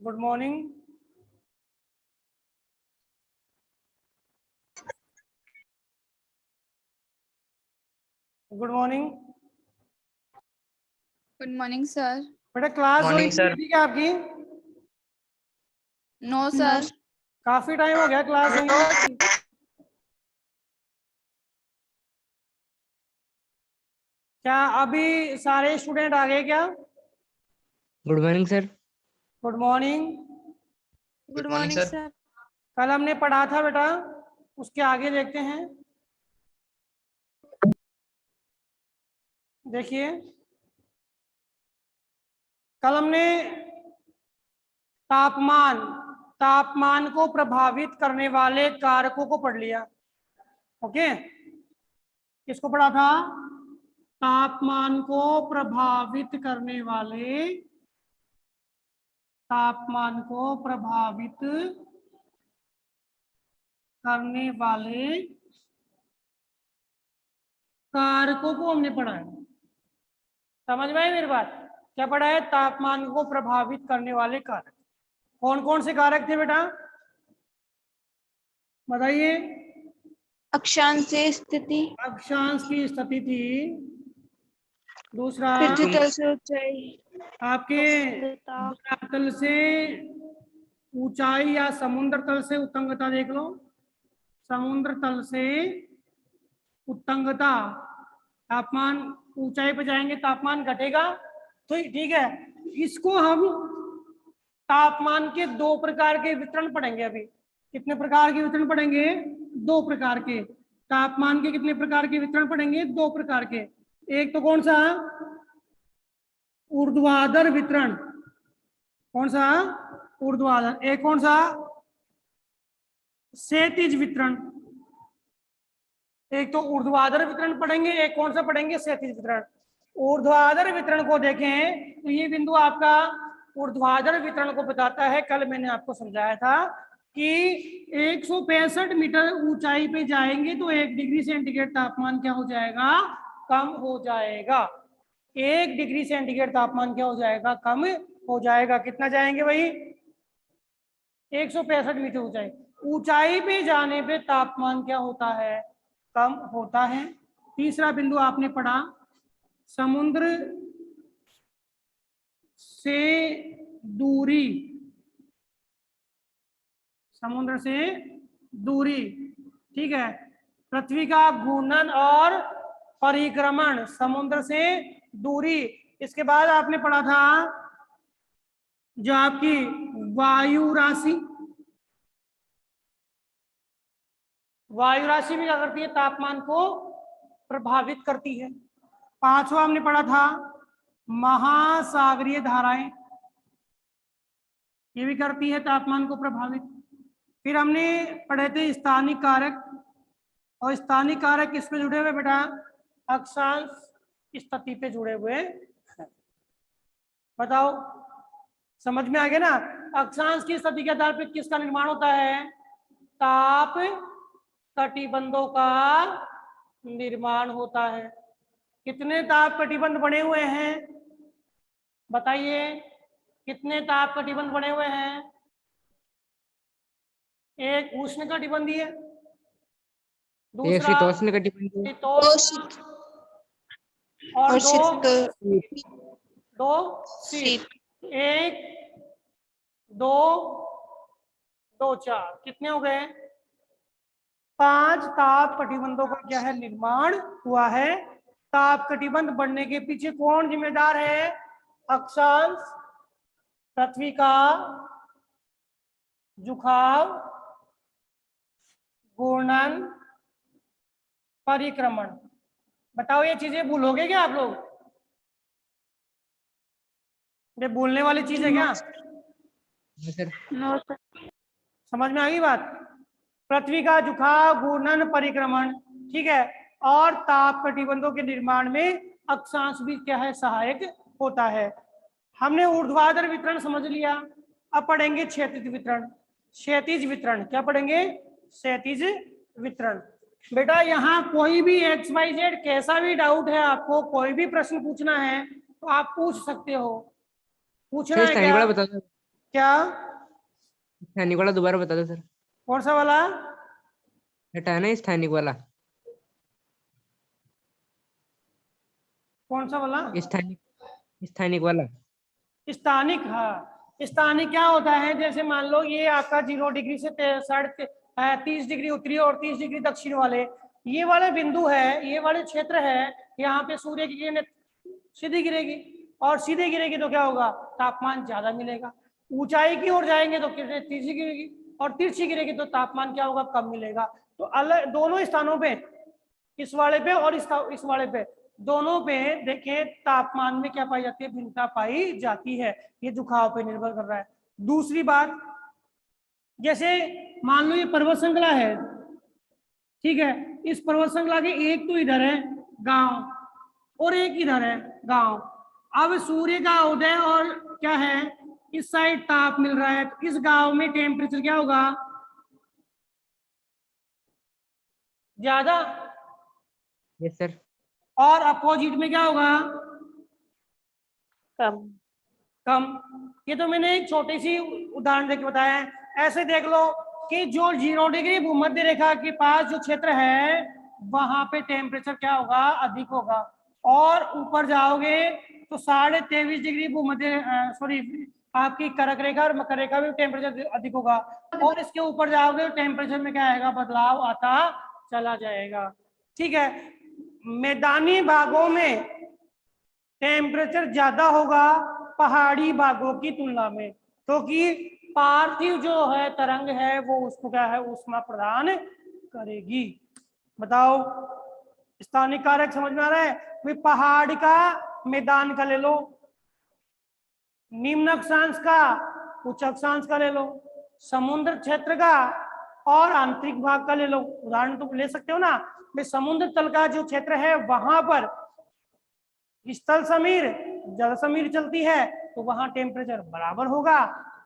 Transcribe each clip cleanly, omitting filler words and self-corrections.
Good morning. Good morning. Good morning sir. बेटा class morning sir. ठीक है आपकी? No sir. काफी टाइम हो गया क्लास हुई नहीं आपकी। क्या अभी सारे स्टूडेंट आ गए क्या? Good morning sir. Good morning. Good morning sir. कल हमने पढ़ा था बेटा, उसके आगे देखते हैं। देखिए, कल हमने तापमान तापमान को प्रभावित करने वाले कारकों को पढ़ लिया। ओके, किसको पढ़ा था? तापमान को प्रभावित करने वाले तापमान को प्रभावित करने वाले कारकों को हमने पढ़ा है। समझ में आई मेरी बात? क्या पढ़ा है? तापमान को प्रभावित करने वाले कारक। कौन कौन से कारक थे बेटा, बताइए? अक्षांश स्थिति, अक्षांश की स्थिति थी। दूसरा, पृथ्वी तल से ऊंचाई, आपके धरातल से ऊंचाई या समुद्र तल से उत्तंगता देख लो। समुद्र तल से उत्तंगता, तापमान ऊंचाई पर जाएंगे तापमान घटेगा, तो ठीक है। इसको हम तापमान के दो प्रकार के वितरण पढ़ेंगे अभी। कितने प्रकार के वितरण पढ़ेंगे? दो प्रकार के। तापमान के कितने प्रकार के वितरण पढ़ेंगे? दो प्रकार के। एक तो कौन सा? ऊर्ध्वाधर वितरण। कौन सा? ऊर्ध्वाधर। एक कौन सा? क्षैतिज वितरण। एक तो ऊर्ध्वाधर वितरण पढ़ेंगे, एक कौन सा पढ़ेंगे? क्षैतिज वितरण। ऊर्ध्वाधर वितरण को देखें तो ये बिंदु आपका ऊर्ध्वाधर वितरण को बताता है। कल मैंने आपको समझाया था कि 165 मीटर ऊंचाई पे जाएंगे तो 1 डिग्री सेंटीग्रेड तापमान क्या हो जाएगा? कम हो जाएगा। 1 डिग्री सेंटीग्रेड तापमान क्या हो जाएगा? कम हो जाएगा। कितना जाएंगे भाई? 165 मीटर ऊंचाई। ऊंचाई पे जाने पे तापमान क्या होता है? कम होता है। तीसरा बिंदु आपने पढ़ा, समुद्र से दूरी। समुद्र से दूरी, ठीक है। पृथ्वी का घूर्णन और परिक्रमण, समुद्र से दूरी। इसके बाद आपने पढ़ा था जो आपकी वायु राशि। वायु राशि भी क्या करती है? तापमान को प्रभावित करती है। पांचवा हमने पढ़ा था महासागरीय धाराएं, ये भी करती है तापमान को प्रभावित। फिर हमने पढ़े थे स्थानिक कारक, और स्थानिक कारक किस पे जुड़े हुए बेटा? अक्षांश स्थिति पे जुड़े हुए हैं। बताओ, समझ में आ गया ना? अक्षांश की स्थिति के आधार पर किसका निर्माण होता है? ताप कटिबंधों का निर्माण होता है। कितने ताप कटिबंध बने हुए हैं बताइए? कितने ताप कटिबंध बने हुए हैं? एक उष्ण कटिबंधी है, दूसरा शीतोष्ण कटिबंधीय, शीतोष्ण, और दो शीत। एक, दो, दो, चार। कितने हो गए? 5 ताप कटिबंधों का क्या है? निर्माण हुआ है। ताप कटिबंध बनने के पीछे कौन जिम्मेदार है? अक्षांश, पृथ्वी का झुकाव, घूर्णन, परिक्रमण। बताओ, ये चीजें भूलोगे क्या आप लोग? ये भूलने वाली चीज है क्या? No sir. समझ में आ गई बात? पृथ्वी का झुकाव, घूर्णन, परिक्रमण, ठीक है। और ताप कटिबंधों के निर्माण में अक्षांश भी क्या है? सहायक होता है। हमने ऊर्ध्वाधर वितरण समझ लिया। अब पढ़ेंगे क्षैतिज वितरण। क्षैतिज वितरण क्या पढ़ेंगे? क्षैतिज वितरण। बेटा यहाँ कोई भी XYZ कैसा भी डाउट है, आपको कोई भी प्रश्न पूछना है तो आप पूछ सकते हो। पूछना है क्या? बता दो। क्या? स्थानिक वाला दोबारा बता दो सर। कौन सा वाला? हटाना है स्थानिक वाला। कौन सा वाला? स्थानिक, स्थानिक वाला। स्थानिक, हाँ। स्थानिक क्या होता है, जैसे मान लो ये आपका 0 डिग्री से 30 डिग्री उत्तरी और 30 डिग्री दक्षिण वाले, ये वाले बिंदु है, ये वाले क्षेत्र है, यहाँ पे सूर्य की किरणें सीधी गिरेगी, और सीधे गिरेगी तो क्या होगा, तापमान ज्यादा मिलेगा। ऊंचाई की ओर जाएंगे तो किरणें तिरछी गिरेगी, और तिरछी गिरेगी तो तापमान क्या होगा, कम मिलेगा। तो अलग दोनों स्थानों पे, इस वाले पे और इस वाले पे, दोनों पे देखिए तापमान में क्या पाई जाती है, भिन्नता पाई जाती है। ये झुकाव पे निर्भर कर रहा है। दूसरी बात, जैसे मान लो ये पर्वत श्रृंखला है, ठीक है, इस पर्वत श्रृंखला के एक तो इधर है गांव और एक इधर है गांव। अब सूर्य का उदय और क्या है, इस साइड ताप मिल रहा है, तो इस गांव में टेम्परेचर क्या होगा, ज्यादा। Yes sir. और अपोजिट में क्या होगा, कम। कम। ये तो मैंने एक छोटी सी उदाहरण देके बताया है। ऐसे देख लो कि जो 0 डिग्री भूमध्य रेखा के पास जो क्षेत्र है, वहां पे टेम्परेचर क्या होगा, अधिक होगा। और ऊपर जाओगे तो 23.5 डिग्री भूमध्य, सॉरी, आपकी कर्क रेखा और मकर रेखा में टेम्परेचर अधिक होगा। और इसके ऊपर जाओगे तो टेम्परेचर में क्या आएगा, बदलाव आता चला जाएगा। ठीक है, मैदानी भागों में टेम्परेचर ज्यादा होगा पहाड़ी भागों की तुलना में, क्योंकि पार्थिव जो है तरंग है वो उसको क्या है, ऊष्मा प्रदान करेगी। बताओ, स्थानिक कारक समझ में आ रहा है? भाई पहाड़ का, मैदान का ले लो, निम्न अक्षांश का, उच्च अक्षांश का ले लो, समुद्र क्षेत्र का और आंतरिक भाग का ले लो। उदाहरण तो ले सकते हो ना, भाई समुद्र तल का जो क्षेत्र है वहां पर स्थल समीर, जल समीर चलती है, तो वहां टेम्परेचर बराबर होगा,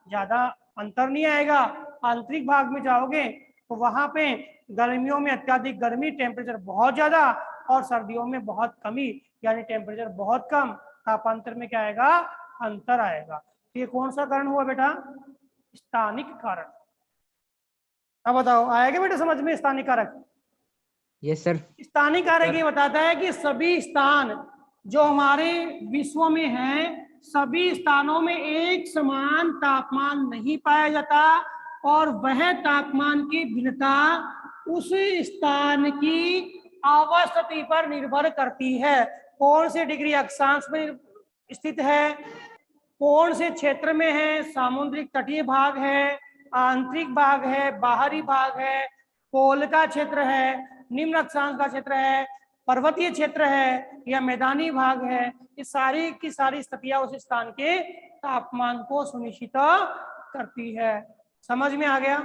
ज्यादा अंतर नहीं आएगा। आंतरिक भाग में जाओगे तो वहां पे गर्मियों में अत्यधिक गर्मी, टेम्परेचर बहुत ज्यादा, और सर्दियों में बहुत कमी, यानी टेम्परेचर बहुत कम, तापांतर में क्या आएगा, अंतर आएगा। तो ये कौन सा कारण हुआ बेटा, स्थानिक कारक। अब बताओ, आएगा बेटा समझ में स्थानिक कारक? Yes sir. स्थानिक कारक ये बताता है कि सभी स्थान जो हमारे विश्व में हैं, सभी स्थानों में एक समान तापमान नहीं पाया जाता, और वह तापमान की भिन्नता उस स्थान की अवस्थिति पर निर्भर करती है। कौन से डिग्री अक्षांश में स्थित है, कौन से क्षेत्र में है, सामुद्रिक तटीय भाग है, आंतरिक भाग है, बाहरी भाग है, पोल का क्षेत्र है, निम्न अक्षांश का क्षेत्र है, पर्वतीय क्षेत्र है, या मैदानी भाग है। ये सारी की सारी स्थितियां उस स्थान के तापमान को सुनिश्चित करती है। समझ में आ गया?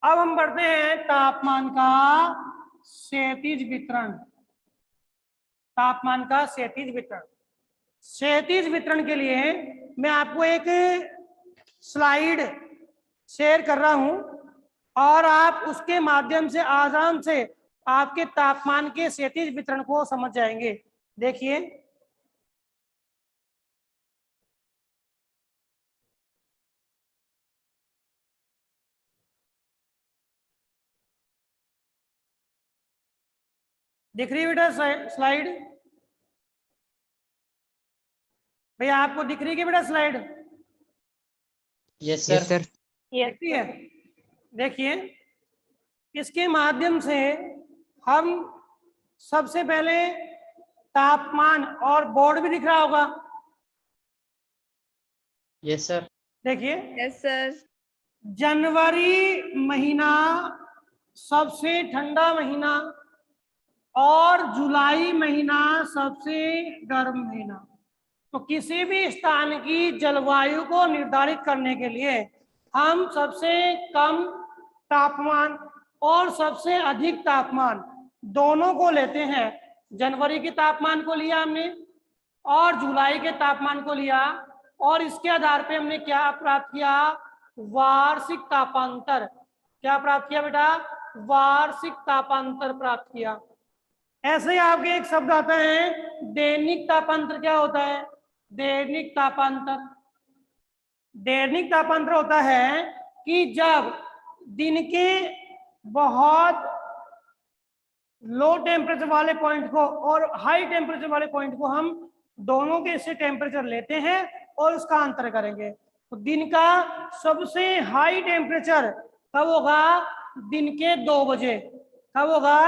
अब हम बढ़ते हैं तापमान का क्षैतिज वितरण। तापमान का क्षैतिज वितरण, क्षैतिज वितरण के लिए मैं आपको एक स्लाइड शेयर कर रहा हूं, और आप उसके माध्यम से आराम से आपके तापमान के क्षैतिज वितरण को समझ जाएंगे। देखिए, दिख रही है बेटा स्लाइड? भैया आपको दिख रही है बेटा स्लाइड? Yes sir. देखती है? देखिए, इसके माध्यम से हम सबसे पहले तापमान, और बोर्ड भी दिख रहा होगा। Yes sir. देखिए, यस सर। जनवरी महीना सबसे ठंडा महीना, और जुलाई महीना सबसे गर्म महीना। तो किसी भी स्थान की जलवायु को निर्धारित करने के लिए हम सबसे कम तापमान और सबसे अधिक तापमान दोनों को लेते हैं। जनवरी के तापमान को लिया हमने और जुलाई के तापमान को लिया, और इसके आधार पे हमने क्या प्राप्त किया, वार्षिक तापांतर। क्या प्राप्त किया बेटा, वार्षिक तापांतर प्राप्त किया। ऐसे ही आपके एक शब्द आता है दैनिक तापांतर। क्या होता है दैनिक तापांतर? दैनिक तापांतर होता है कि जब दिन के बहुत लो टेम्परेचर वाले पॉइंट को और हाई टेम्परेचर वाले पॉइंट को हम दोनों के से टेम्परेचर लेते हैं और उसका अंतर करेंगे। तो दिन का सबसे हाई टेम्परेचर कब होगा? दिन के 2 बजे। कब होगा?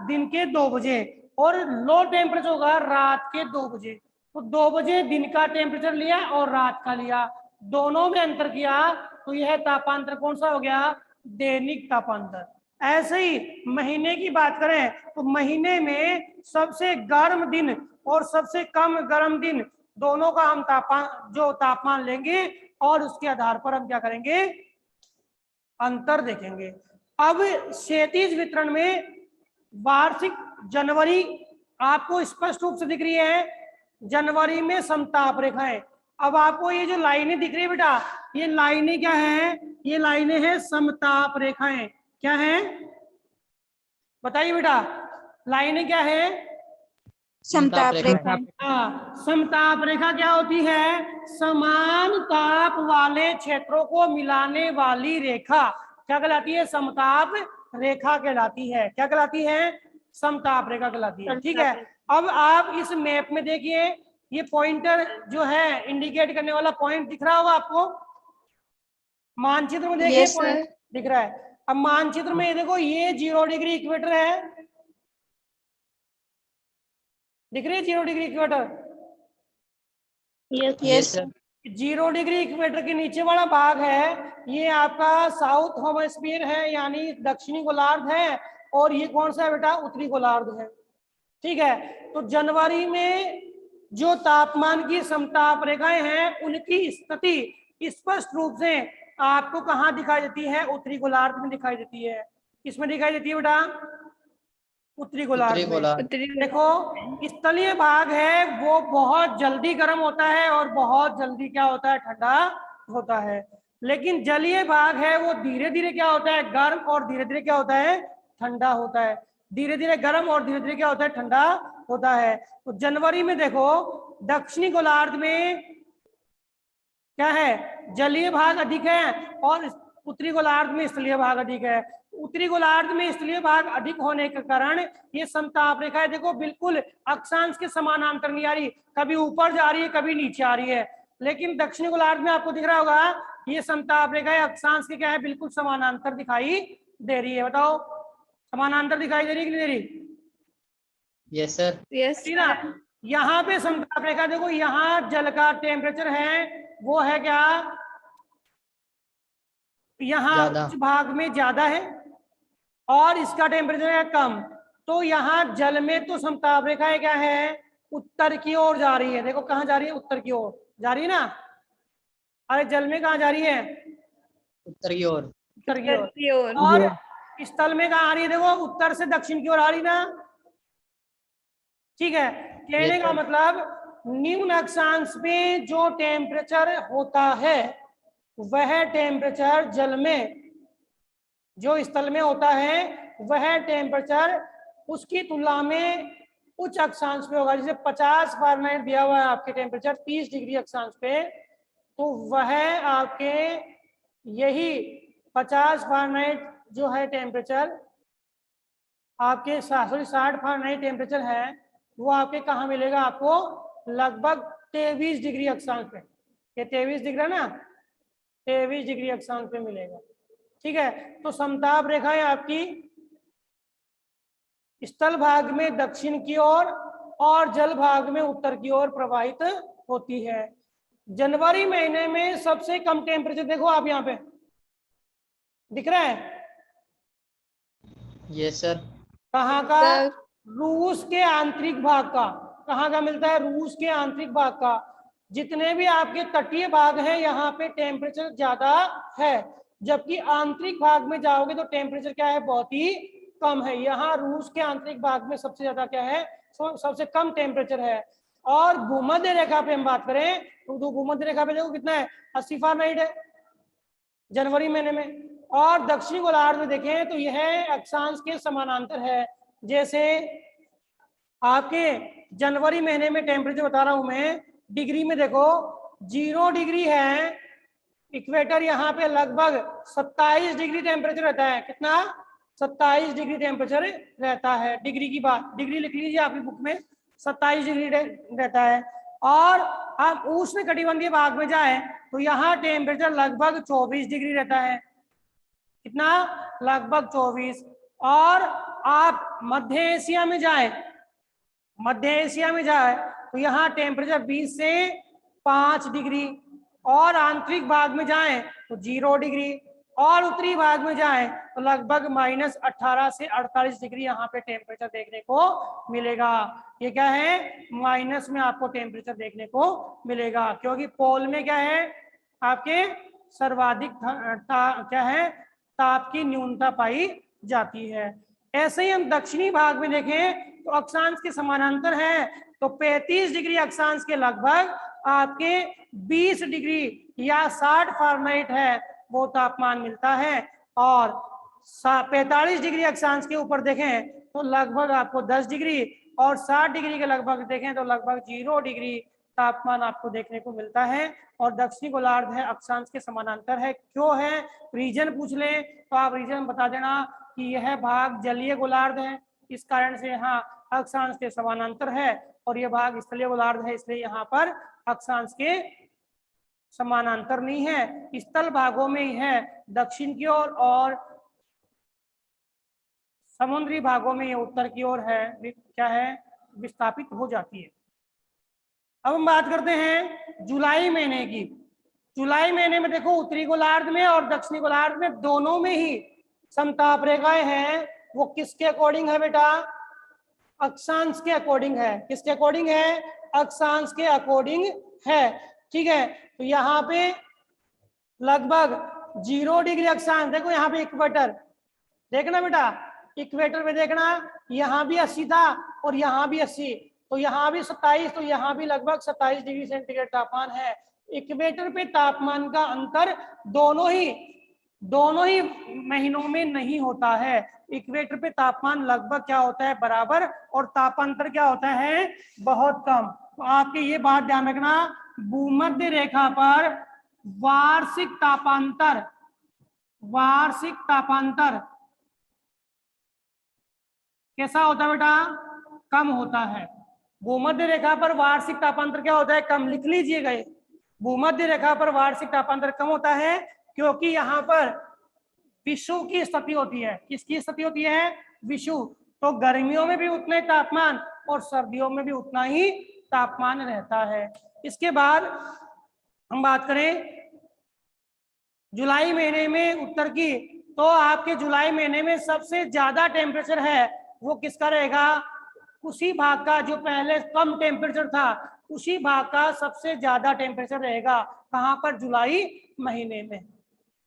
दिन के 2 बजे। और लो टेम्परेचर होगा रात के 2 बजे। तो 2 बजे दिन का टेम्परेचर लिया और रात का लिया, दोनों में अंतर किया, तो यह तापांतर कौन सा हो गया? दैनिक तापांतर। ऐसे ही महीने की बात करें तो महीने में सबसे गर्म दिन और सबसे कम गर्म दिन दोनों का हम तापमान लेंगे और उसके आधार पर हम क्या करेंगे? अंतर देखेंगे। अब क्षैतिज वितरण में वार्षिक जनवरी आपको स्पष्ट रूप से दिख रही है, जनवरी में समताप रेखाएं। अब आपको ये जो लाइनें दिख रही है बेटा, ये लाइनें क्या है? ये लाइनें हैं समताप रेखाएं। क्या है बताइए बेटा, लाइनें क्या है? समताप रेखा। हाँ, समताप रेखा क्या होती है? समान ताप वाले क्षेत्रों को मिलाने वाली रेखा क्या कहलाती है? समताप रेखा कहलाती है। क्या कहलाती है? समताप रेखा कहलाती है। ठीक है, अब आप इस मैप में देखिए, ये पॉइंटर जो है इंडिकेट करने वाला पॉइंट दिख रहा होगा आपको मानचित्र में। देखिए Yes, पॉइंट sir. दिख रहा है। अब मानचित्र में ये देखो, ये 0 डिग्री इक्वेटर है, दिख रही है 0 degree equator? Yes, sir. 0 degree equator के नीचे वाला भाग है, ये आपका साउथ हेमिस्फीयर है, यानी दक्षिणी गोलार्ध है, और ये कौन सा है बेटा? उत्तरी गोलार्ध है। ठीक है, तो जनवरी में जो तापमान की समताप रेखाएं हैं उनकी स्थिति स्पष्ट रूप से आपको कहाँ दिखाई देती है? उत्तरी गोलार्ध में दिखाई देती है। किसमें दिखाई देती है बेटा? उत्तरी गोलार्ध में। देखो, स्थलीय भाग है वो बहुत जल्दी गर्म होता है और बहुत जल्दी क्या होता है? ठंडा होता है। लेकिन जलीय भाग है वो धीरे धीरे क्या होता है? गर्म, और धीरे धीरे क्या होता है? ठंडा होता है। धीरे धीरे गर्म और धीरे धीरे क्या होता है? ठंडा होता है। तो जनवरी में देखो, दक्षिणी गोलार्ध में क्या है? जलीय भाग अधिक है और उत्तरी गोलार्ध में स्थलीय भाग अधिक है। उत्तरी गोलार्ध में स्थलीय भाग अधिक होने के कारण ये समताप रेखा है, देखो बिल्कुल अक्षांश के समानांतर नहीं आ रही, कभी ऊपर जा रही है कभी नीचे आ रही है। लेकिन दक्षिणी गोलार्ध में आपको दिख रहा होगा ये समताप रेखा है अक्षांश के क्या है? बिल्कुल समानांतर दिखाई दे रही है। बताओ, समानांतर दिखाई दे रही है कि नहीं दे रही? Yes sir. Yes, ठीक ना? sir. यहाँ पे समताप रेखा देखो, यहाँ जल का टेम्परेचर है वो है क्या? यहाँ कुछ भाग में ज्यादा है और इसका टेम्परेचर है कम। तो यहाँ जल में तो समताप रेखा क्या है? उत्तर की ओर जा रही है। देखो कहाँ जा रही है? उत्तर की ओर जा रही है ना। अरे जल में कहाँ जा रही है? उत्तर की ओर। उत्तर की ओर। की ओर। और स्थल में कहाँ आ रही है? देखो उत्तर से दक्षिण की ओर आ रही ना। ठीक है, कहने का मतलब निम्न अक्षांश में जो टेम्परेचर होता है वह टेम्परेचर जल में, जो स्थल में होता है वह टेम्परेचर उसकी तुलना में उच्च अक्षांश पे होगा। जैसे 50 फारेनहाइट दिया हुआ है आपके टेम्परेचर 30 डिग्री अक्षांश पे, तो वह आपके यही 50 फारेनहाइट जो है टेम्परेचर आपके 60 फारेनहाइट टेम्परेचर है वो आपके कहाँ मिलेगा? आपको लगभग 23 डिग्री अक्षांश पे। ये 23 डिग्री ना, 23 डिग्री अक्षांश पे मिलेगा। ठीक है, तो समताप रेखाएं आपकी स्थल भाग में दक्षिण की ओर और जल भाग में उत्तर की ओर प्रवाहित होती है। जनवरी महीने में सबसे कम टेम्परेचर देखो आप यहाँ पे दिख रहा है? Yes sir. कहाँ का? रूस के आंतरिक भाग का। कहाँ का मिलता है? रूस के आंतरिक भाग का। जितने भी आपके तटीय भाग हैं यहाँ पे टेम्परेचर ज्यादा है, जबकि आंतरिक भाग में जाओगे तो टेम्परेचर क्या है? बहुत ही कम है। यहाँ रूस के आंतरिक भाग में सबसे ज्यादा क्या है? सबसे कम टेम्परेचर है। और भूमध्य रेखा पे हम बात करें तो भूमध्य रेखा पे देखो कितना है? 80 फारेनहाइट है जनवरी महीने में। और दक्षिणी गोलार्ध में देखें तो यह अक्षांश के समानांतर है। जैसे आपके जनवरी महीने में टेम्परेचर बता रहा हूं मैं, डिग्री में देखो 0 डिग्री है इक्वेटर यहाँ पे लगभग 27 डिग्री टेम्परेचर रहता है। कितना? 27 डिग्री टेम्परेचर रहता है। डिग्री की बात, डिग्री लिख लीजिए आपकी बुक में, 27 डिग्री रहता है। और हम उष्ण कटिबंधीय भाग में जाए तो यहाँ टेम्परेचर लगभग 24 डिग्री रहता है। कितना? लगभग 24। और आप मध्य एशिया में जाए, मध्य एशिया में जाए तो यहाँ टेम्परेचर 20 से 5 डिग्री, और आंतरिक भाग में जाएं तो 0 डिग्री, और उत्तरी भाग में जाएं तो लगभग -18 से 48 डिग्री यहाँ पे टेम्परेचर देखने को मिलेगा। ये क्या है? माइनस में आपको टेम्परेचर देखने को मिलेगा, क्योंकि पोल में क्या है आपके सर्वाधिक क्या है ताप की न्यूनता पाई जाती है। ऐसे ही हम दक्षिणी भाग में देखें तो अक्षांश के समानांतर है, तो 35 डिग्री अक्षांश के लगभग आपके 20 डिग्री या 60 फ़ारेनहाइट है वो तापमान मिलता है। और 45 डिग्री अक्षांश के ऊपर देखें तो लगभग आपको 10 डिग्री, और 60 डिग्री के लगभग देखें तो लगभग 0 डिग्री तापमान आपको देखने को मिलता है। और दक्षिणी गोलार्ध है, अक्षांश के समानांतर है। क्यों है? रीजन पूछ ले तो आप रीजन बता देना कि यह भाग जलीय गोलार्ध है, इस कारण से यहाँ अक्षांश के समानांतर है, और यह भाग स्थलीय गोलार्ध है, इसलिए यहाँ पर अक्षांश के समानांतर नहीं है। स्थल भागों में ही है दक्षिण की ओर, और समुद्री भागों में ये उत्तर की ओर है, क्या है, विस्थापित हो जाती है। अब हम बात करते हैं जुलाई महीने की। जुलाई महीने में देखो उत्तरी गोलार्ध में और दक्षिणी गोलार्ध में दोनों में ही समताप रेखाएं हैं। वो किसके अकॉर्डिंग है बेटा? अक्षांश के अकॉर्डिंग है। किसके अकॉर्डिंग है? अक्षांश के अकॉर्डिंग है। ठीक है, तो यहाँ पे लगभग 0 डिग्री अक्षांश, देखो यहाँ पे इक्वेटर देखना बेटा, इक्वेटर में देखना, यहाँ भी 80 था और यहाँ भी 80, तो यहाँ भी 27, तो यहाँ भी लगभग 27 डिग्री सेंटीग्रेड तापमान है। इक्वेटर पे तापमान का अंतर दोनों ही महीनों में नहीं होता है। इक्वेटर पे तापमान लगभग क्या होता है? बराबर, और तापांतर क्या होता है? बहुत कम। तो आपके ये बात ध्यान रखना, भूमध्य रेखा पर वार्षिक तापांतर कैसा होता है बेटा? कम होता है। भूमध्य रेखा पर वार्षिक तापांतर क्या होता है? कम। लिख लीजिएगा, भूमध्य रेखा पर वार्षिक तापांतर कम होता है, क्योंकि यहाँ पर विषुव की स्थिति होती है। किसकी स्थिति होती है? विषुव। तो गर्मियों में भी उतना ही तापमान और सर्दियों में भी उतना ही तापमान रहता है। इसके बाद हम बात करें जुलाई महीने में उत्तर की, तो आपके जुलाई महीने में सबसे ज्यादा टेम्परेचर है वो किसका रहेगा? उसी भाग का जो पहले कम टेम्परेचर था, उसी भाग का सबसे ज्यादा टेम्परेचर रहेगा। कहाँ पर? जुलाई महीने में।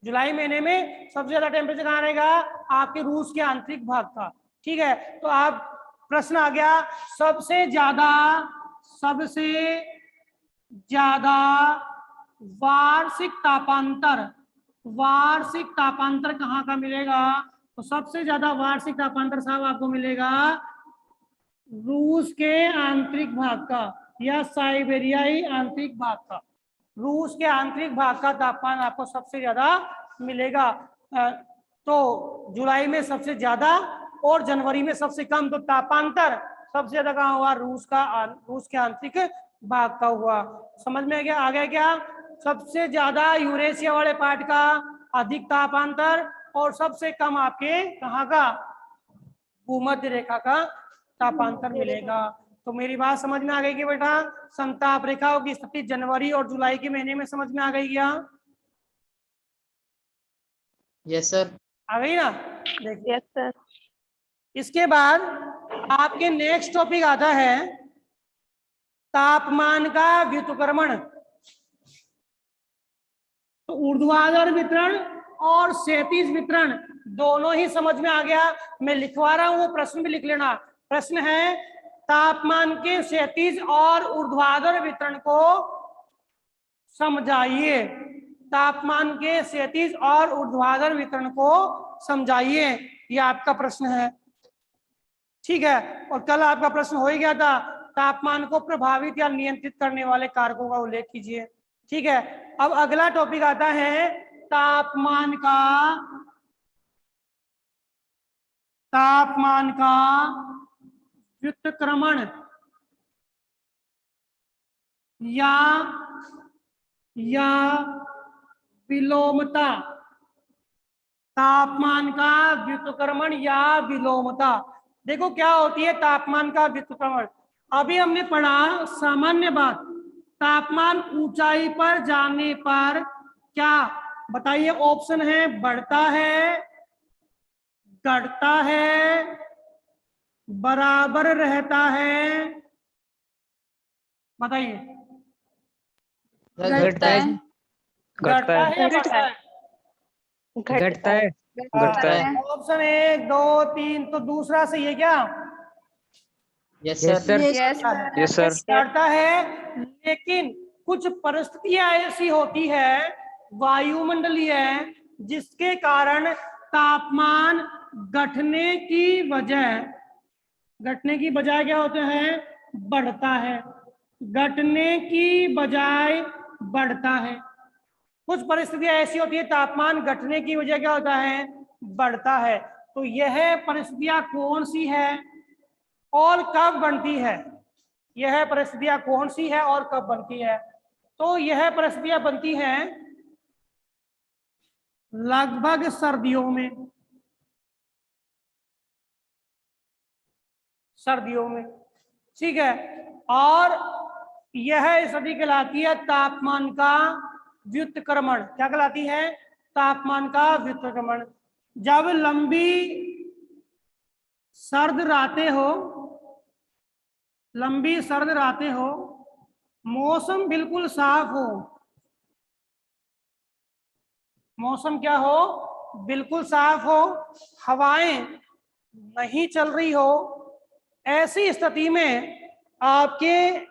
जुलाई महीने में सबसे ज्यादा टेम्परेचर कहाँ रहेगा? आपके रूस के आंतरिक भाग का। ठीक है, तो आप प्रश्न आ गया, सबसे ज्यादा वार्षिक तापांतर कहाँ का मिलेगा? तो सबसे ज्यादा वार्षिक तापांतर साहब आपको मिलेगा रूस के आंतरिक भाग का, या साइबेरियाई आंतरिक भाग का। रूस के आंतरिक भाग का तापमान आपको सबसे ज्यादा मिलेगा। तो जुलाई में सबसे ज्यादा और जनवरी में सबसे कम। तो तापांतर सबसे ज्यादा कहाँ हुआ? रूस के आंतरिक भाग का हुआ। समझ में आ गया क्या? सबसे ज्यादा यूरेशिया वाले पार्ट का अधिक तापांतर, और सबसे कम आपके कहाँ का? भूमध्य रेखा का तापांतर मिलेगा। तो मेरी बात समझ में आ गई कि बेटा समताप रेखाओं की स्थिति जनवरी और जुलाई के महीने में समझ में आ गई क्या? Yes sir. आ गई ना? देखिए, यस सर। इसके बाद आपके नेक्स्ट टॉपिक आता है तापमान का व्युत्क्रमण। तो ऊर्ध्वाधर वितरण और क्षैतिज वितरण दोनों ही समझ में आ गया। मैं लिखवा रहा हूं, वो प्रश्न भी लिख लेना। प्रश्न है तापमान के क्षैतिज और ऊर्ध्वाधर वितरण को समझाइए। तापमान के क्षैतिज और ऊर्ध्वाधर वितरण को समझाइए, ये आपका प्रश्न है। ठीक है, और कल आपका प्रश्न हो ही गया था, तापमान को प्रभावित या नियंत्रित करने वाले कारकों का उल्लेख कीजिए। ठीक है, अब अगला टॉपिक आता है तापमान का व्युत्क्रमण या विलोमता। तापमान का व्युत्क्रमण या विलोमता। देखो क्या होती है तापमान का व्युत्क्रमण। अभी हमने पढ़ा सामान्य बात, तापमान ऊंचाई पर जाने पर क्या बताइए, ऑप्शन है बढ़ता है, घटता है, बराबर रहता है, बताइए। घटता है। घटता है या घटता बढ़ता है? घटता है। घटता है। ऑप्शन 1 2 3, तो दूसरा सही है क्या? Yes yes sir. Sir. Yes yes sir. बढ़ता है, लेकिन कुछ परिस्थितियां ऐसी होती है वायुमंडलीय जिसके कारण तापमान घटने की बजाय क्या होता है, बढ़ता है। घटने की बजाय बढ़ता है। कुछ परिस्थितियां ऐसी होती है तापमान घटने की वजह क्या होता है, बढ़ता है। तो यह परिस्थितियां कौन सी है और कब बनती है? यह परिस्थितियां कौन सी है और कब बनती है? तो यह परिस्थितियां बनती हैं लगभग सर्दियों में। ठीक है। और यह स्थिति कहलाती है तापमान का व्युत्क्रमण। क्या कहलाती है? तापमान का व्युत्क्रमण। जब लंबी सर्द रातें हो, मौसम बिल्कुल साफ हो, मौसम क्या हो, बिल्कुल साफ हो, हवाएं नहीं चल रही हो, ऐसी स्थिति में आपके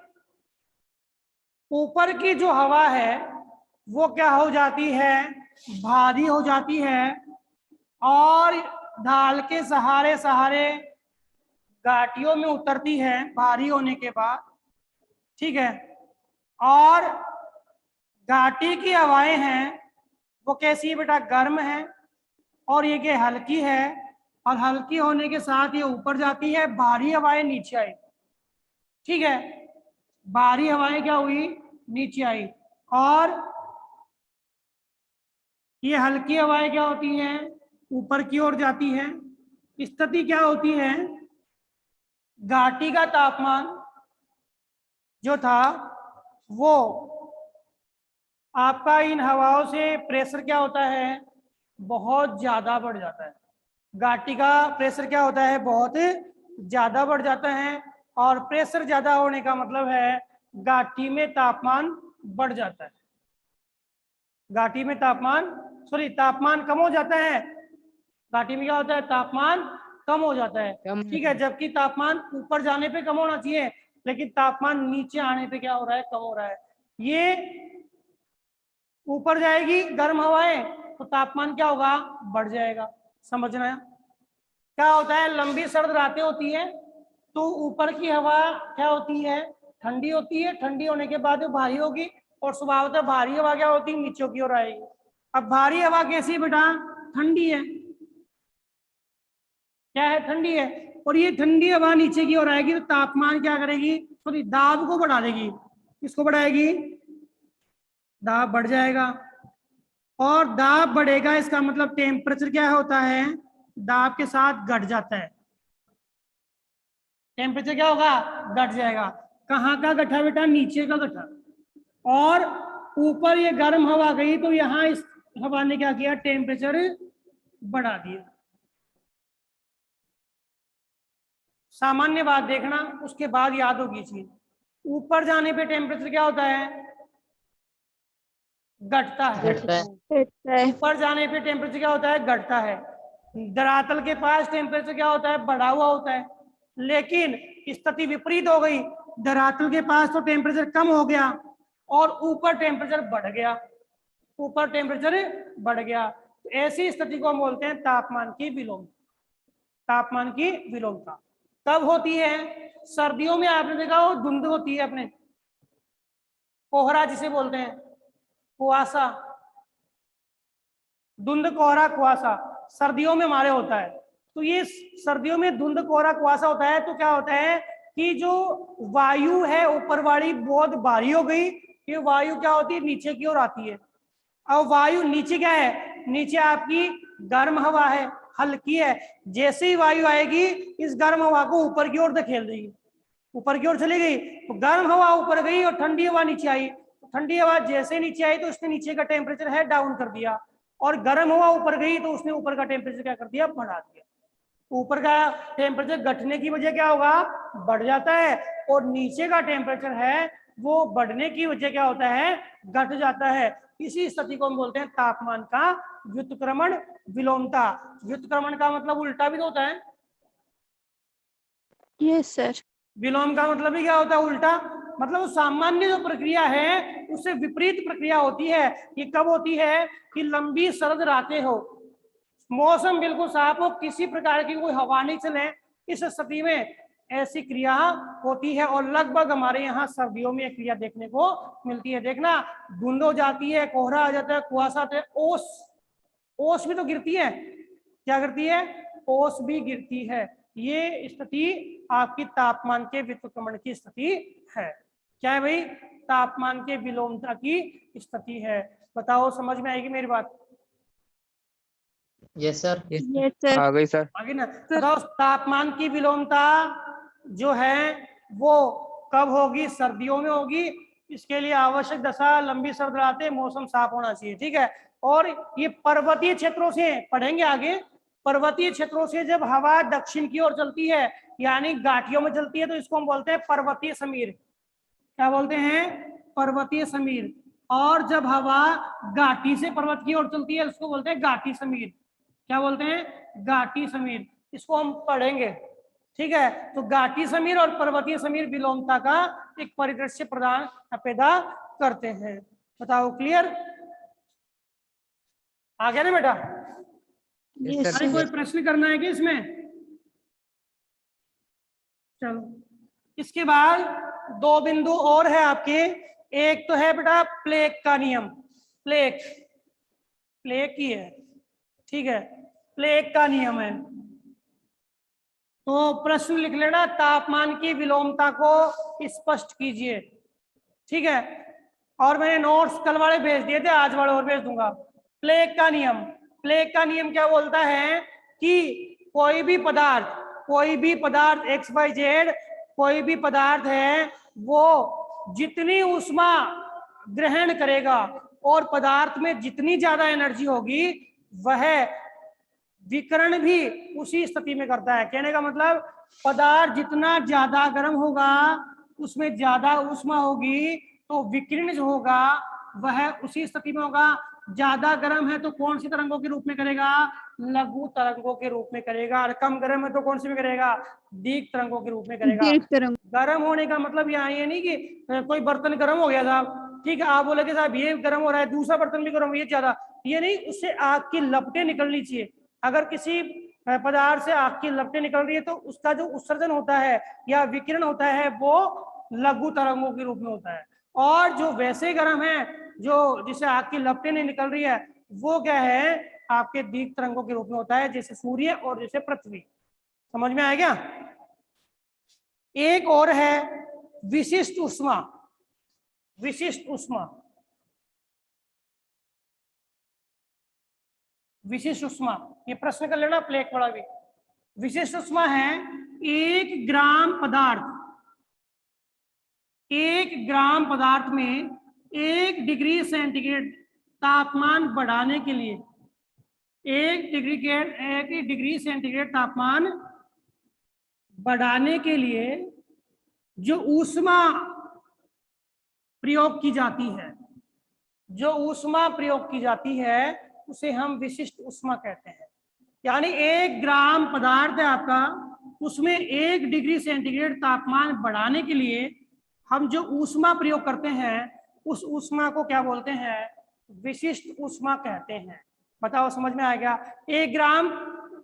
ऊपर की जो हवा है वो क्या हो जाती है, भारी हो जाती है, और ढाल के सहारे घाटियों में उतरती है भारी होने के बाद। ठीक है। और घाटी की हवाएं हैं वो कैसी है बेटा, गर्म है, और ये क्या हल्की है, और हल्की होने के साथ ये ऊपर जाती है, भारी हवाएं नीचे आई। ठीक है। भारी हवाएं क्या हुई, नीचे आई, और ये हल्की हवाएं क्या होती हैं, ऊपर की ओर जाती है। स्थिति क्या होती है, घाटी का तापमान जो था वो आपका इन हवाओं से प्रेशर क्या होता है, बहुत ज्यादा बढ़ जाता है। घाटी का प्रेशर क्या होता है, बहुत ज्यादा बढ़ जाता है, और प्रेशर ज्यादा होने का मतलब है घाटी में तापमान बढ़ जाता है। घाटी में तापमान कम हो जाता है। घाटी में क्या होता है, तापमान कम हो जाता है। ठीक है। जबकि तापमान ऊपर जाने पे कम होना चाहिए, लेकिन तापमान नीचे आने पे क्या हो रहा है, कम हो रहा है। ये ऊपर जाएगी गर्म हवाएं तो तापमान क्या होगा, बढ़ जाएगा। समझना है क्या होता है, लंबी सर्द रातें होती है तो ऊपर की हवा क्या होती है, ठंडी होती है, ठंडी होने के बाद वो भारी होगी, और स्वभावतः भारी हवा क्या होती है, नीचे की ओर आएगी। अब भारी हवा कैसी है बेटा, ठंडी है, क्या है, ठंडी है, और ये ठंडी हवा नीचे की ओर आएगी तो तापमान क्या करेगी, सॉरी दाब को बढ़ा देगी। किसको बढ़ाएगी, दाब बढ़ जाएगा, और दाब बढ़ेगा इसका मतलब टेम्परेचर क्या होता है, दाब के साथ घट जाता है। टेम्परेचर क्या होगा, घट जाएगा। कहाँ का घटा बेटा, नीचे का घटा, और ऊपर ये गर्म हवा गई तो यहाँ इस हवा ने क्या किया, टेम्परेचर बढ़ा दिया। सामान्य बात देखना, उसके बाद याद होगी चीज। ऊपर जाने पे टेम्परेचर क्या होता है, घटता है। ऊपर जाने पे टेम्परेचर क्या होता है, घटता है। धरातल के पास टेम्परेचर क्या होता है, बढ़ा हुआ होता है। लेकिन स्थिति विपरीत हो गई, धरातल के पास तो टेम्परेचर कम हो गया और ऊपर टेम्परेचर बढ़ गया, ऊपर टेम्परेचर बढ़ गया। तो ऐसी स्थिति को हम बोलते हैं तापमान की विलोमता। तापमान की विलोमता कब होती है, सर्दियों में आपने देखा वो धुंध होती है, अपने कोहरा जिसे बोलते हैं, कुआसा, धुंध कोहरा कुआसा सर्दियों में हमारे होता है। तो ये सर्दियों में धुंध कोहरा कुआसा होता है तो क्या होता है कि जो वायु है ऊपर वाली बहुत भारी हो गई, ये वायु क्या होती है नीचे की ओर आती है। अब वायु नीचे क्या है, नीचे आपकी गर्म हवा है, हल्की है, जैसे ही वायु आएगी इस गर्म हवा को ऊपर की ओर धकेल देगी, ऊपर की ओर चली गई तो गर्म हवा ऊपर गई और ठंडी हवा नीचे आई। तो ठंडी हवा जैसे नीचे आई तो उसने नीचे का टेम्परेचर है डाउन कर दिया, और गर्म हवा ऊपर गई तो उसने ऊपर का टेम्परेचर क्या कर दिया, बढ़ा दिया। ऊपर का टेम्परेचर घटने की वजह क्या होगा, बढ़ जाता है, और नीचे का टेम्परेचर है वो बढ़ने की वजह क्या होता है, घट जाता है। इसी स्थिति को हम बोलते हैं तापमान का व्युत्क्रमण विलोमता। व्युत्क्रमण का मतलब उल्टा भी तो होता है, यस सर। विलोम का मतलब ही क्या होता है, उल्टा। मतलब सामान्य जो प्रक्रिया है उससे विपरीत प्रक्रिया होती है। ये कब होती है कि लंबी सर्द रातें हो, मौसम बिल्कुल साफ हो, किसी प्रकार की कोई हवा नहीं चले, इस स्थिति में ऐसी क्रिया होती है। और लगभग हमारे यहाँ सर्दियों में क्रिया देखने को मिलती है। देखना धुंध हो जाती है, कोहरा आ जाता है, कुआसा आता है, ओस, ओस भी तो गिरती है, क्या करती है, ओस भी गिरती है। ये स्थिति आपकी तापमान के व्युत्क्रमण की स्थिति है। क्या है भाई, तापमान के विलोमता की स्थिति है। बताओ समझ में आएगी मेरी बात? Yes sir. Yes sir. आ गई सर। आगे ना बताओ, तापमान की विलोमता जो है वो कब होगी, सर्दियों में होगी। इसके लिए आवश्यक दशा लंबी सर्द रातें, मौसम साफ होना चाहिए, ठीक है। और ये पर्वतीय क्षेत्रों से पढ़ेंगे आगे, पर्वतीय क्षेत्रों से जब हवा दक्षिण की ओर चलती है यानी घाटियों में चलती है तो इसको हम बोलते हैं पर्वतीय समीर। क्या बोलते हैं, पर्वतीय समीर। और जब हवा घाटी से पर्वत की ओर चलती है उसको बोलते हैं घाटी समीर। क्या बोलते हैं, घाटी समीर। इसको हम पढ़ेंगे, ठीक है। तो घाटी समीर और पर्वतीय समीर विलोमता का एक परिदृश्य प्रदान पैदा करते हैं। बताओ क्लियर, आ गया ना बेटा? यस अरे कोई सर। प्रश्न करना है कि इसमें? चलो, इसके बाद दो बिंदु और है आपके। एक तो है बेटा प्लेक का नियम, प्लेक, प्लेक ही है, ठीक है, प्लेक का नियम है। तो प्रश्न लिख लेना, तापमान की विलोमता को स्पष्ट कीजिए, ठीक है। और मैंने नोट्स कल वाले भेज दिए थे, आज वाले और भेज दूंगा। प्लेक का नियम, प्लेक का नियम क्या बोलता है कि कोई भी पदार्थ एक्स वाई जेड, कोई भी पदार्थ है वो जितनी ऊष्मा ग्रहण करेगा और पदार्थ में जितनी ज्यादा एनर्जी होगी वह विकिरण भी उसी स्थिति में करता है। कहने का मतलब पदार्थ जितना ज्यादा गर्म होगा उसमें ज्यादा ऊष्मा होगी तो विकिरण जो होगा वह उसी स्थिति में होगा। ज्यादा गर्म है तो कौन सी तरंगों के रूप में करेगा, लघु तरंगों के रूप में करेगा। और कम गर्म है तो कौन सी में करेगा, दीर्घ तरंगों के रूप में करेगा। दीर्घ तरंग। गर्म होने का मतलब यहाँ ये नहीं कि कोई बर्तन गर्म हो गया साहब, ठीक है, आप बोले साहब ये गर्म हो रहा है, दूसरा बर्तन भी गर्म हो, ये ज्यादा, ये नहीं, उससे आग की लपटें निकलनी चाहिए। अगर किसी पदार्थ से आग की लपटें निकल रही है तो उसका जो उत्सर्जन होता है या विकिरण होता है वो लघु तरंगों के रूप में होता है। और जो वैसे गर्म है, जो जिसे आग की लपटें नहीं निकल रही है, वो क्या है, आपके दीर्घ तरंगों के रूप में होता है, जैसे सूर्य और जैसे पृथ्वी। समझ में आया क्या? एक और है विशिष्ट ऊष्मा, विशिष्ट ऊष्मा, विशिष्ट ऊष्मा, ये प्रश्न कर लेना प्लेक वाला भी। विशिष्ट ऊष्मा है 1 ग्राम पदार्थ, 1 ग्राम पदार्थ में 1 डिग्री सेंटीग्रेड तापमान बढ़ाने के लिए 1 डिग्री सेंटीग्रेड तापमान बढ़ाने के लिए जो ऊष्मा प्रयोग की जाती है, जो ऊष्मा प्रयोग की जाती है उसे हम विशिष्ट ऊष्मा कहते हैं। यानी 1 ग्राम पदार्थ है आपका, उसमें 1 डिग्री सेंटीग्रेड तापमान बढ़ाने के लिए हम जो ऊष्मा प्रयोग करते हैं उस ऊष्मा को क्या बोलते हैं, विशिष्ट ऊष्मा कहते हैं। बताओ समझ में आ गया? 1 ग्राम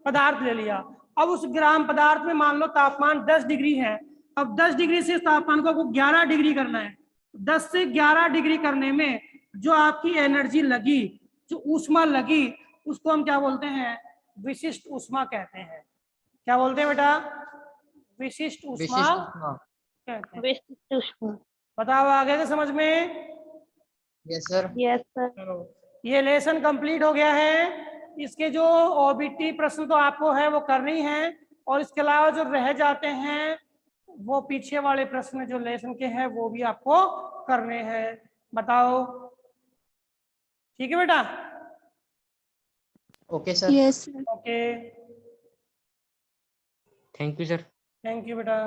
पदार्थ ले लिया, अब उस ग्राम पदार्थ में मान लो तापमान 10 डिग्री है, अब 10 डिग्री से तापमान को 11 डिग्री करना है। 10 से 11 डिग्री करने में जो आपकी एनर्जी लगी, जो ऊष्मा लगी, उसको हम क्या बोलते हैं? विशिष्ट ऊष्मा कहते हैं। क्या बोलते हैं बेटा? विशिष्ट ऊष्मा विशिष्ट ऊष्मा। कहते हैं। विशिष्ट ऊष्मा। बताओ आगे के समझ में? Yes sir. Yes sir. चलो, ये लेसन कंप्लीट हो गया है। इसके जो ओबीटी प्रश्न तो आपको है वो करनी है, और इसके अलावा जो रह जाते हैं वो पीछे वाले प्रश्न जो लेसन के हैं वो भी आपको करने हैं। बताओ, ठीक है बेटा? Okay sir. Yes sir. Okay, thank you sir. Thank you बेटा।